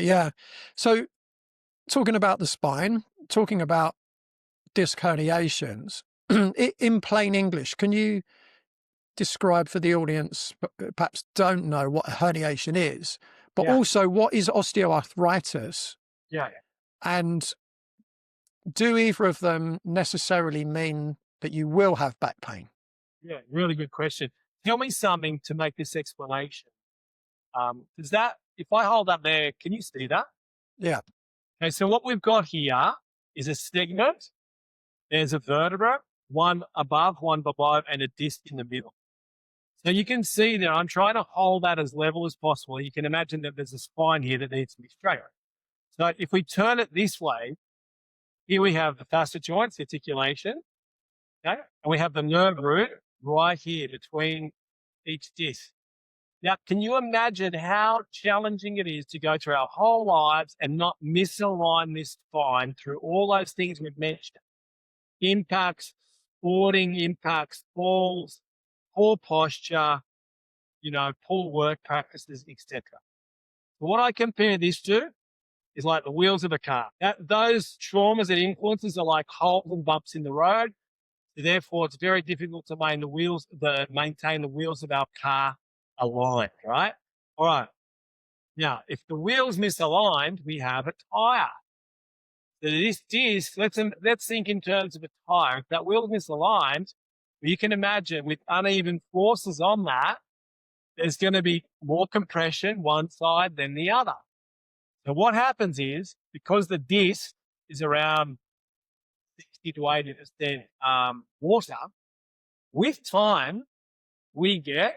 Yeah. So talking about the spine, talking about disc herniations, in plain English, can you describe for the audience, perhaps don't know what a herniation is, but Yeah, also what is osteoarthritis? yeah, And do either of them necessarily mean that you will have back pain? yeah. Really good question. Tell me something to make this explanation. Does that, if I hold up there, can you see that? Yeah. Okay, so what we've got here is a segment. There's a vertebra, one above, one below, and a disc in the middle. So you can see that I'm trying to hold that as level as possible. You can imagine that there's a spine here that needs to be straight. So if we turn it this way, here we have the facet joints, articulation, okay? And we have the nerve root right here between each disc. Now, can you imagine how challenging it is to go through our whole lives and not misalign this spine through all those things we've mentioned? Impacts, sporting impacts, falls, poor posture, poor work practices, etc. So what I compare this to is like the wheels of a car. Those traumas and influences are like holes and bumps in the road. So therefore, it's very difficult to maintain the wheels of our car aligned, right? All right. Now, if the wheel's misaligned, we have a tire. So this disc, let's think in terms of a tire. If that wheel's misaligned, you can imagine with uneven forces on that, there's going to be more compression one side than the other. So what happens is, because the disc is around 60 to 80% water, with time, we get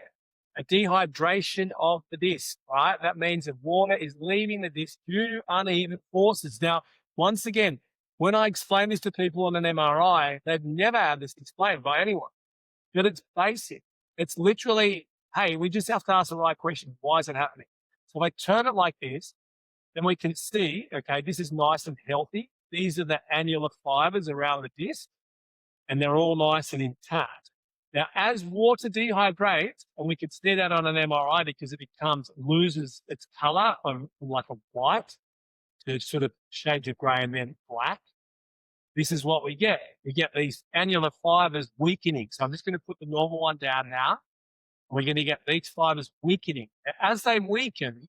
a dehydration of the disc, right? That means that water is leaving the disc due to uneven forces. Now, once again, when I explain this to people on an MRI, they've never had this explained by anyone, but it's basic. It's literally, hey, we just have to ask the right question. Why is it happening? So if I turn it like this, then we can see, okay, this is nice and healthy. These are the annular fibers around the disc, and they're all nice and intact. Now, as water dehydrates, and we can see that on an MRI because it loses its color from like a white to sort of shades of gray and then black. This is what we get. We get these annular fibers weakening. So I'm just going to put the normal one down now. We're going to get these fibers weakening. As they weaken,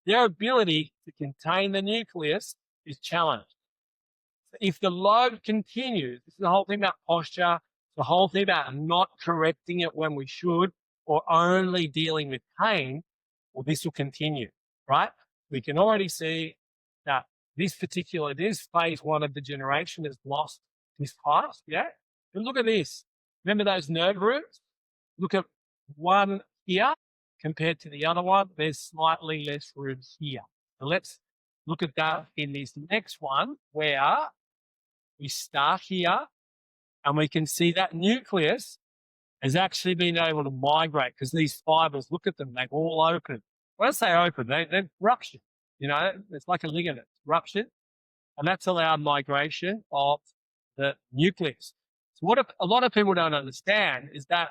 their ability to contain the nucleus is challenged. If the load continues, this is the whole thing about posture, the whole thing about not correcting it when we should, or only dealing with pain, well, this will continue, right? We can already see that this phase one of degeneration has lost this height, yeah? But look at this. Remember those nerve roots? Look at one here compared to the other one. There's slightly less room here. So let's look at that in this next one where we start here and we can see that nucleus has actually been able to migrate because these fibers, look at them, they're all open. When I say open, they're ruptured. It's like a ligament, ruptured. And that's allowed migration of the nucleus. So what a lot of people don't understand is that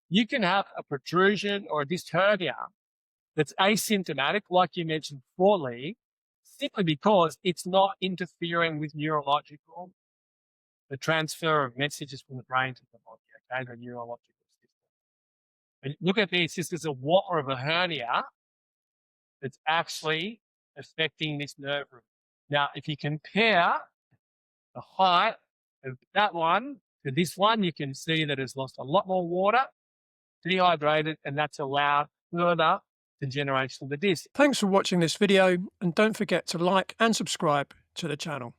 you can have a protrusion or a disc hernia that's asymptomatic, like you mentioned before, Leigh, simply because it's not interfering with the transfer of messages from the brain to the body, okay, the neurological system. And look at this. This is a whopper of a hernia that's actually affecting this nerve root. Now, if you compare the height of that one to this one, you can see that it's lost a lot more water, dehydrated, and that's allowed further degeneration of the disc. Thanks for watching this video, and don't forget to like and subscribe to the channel.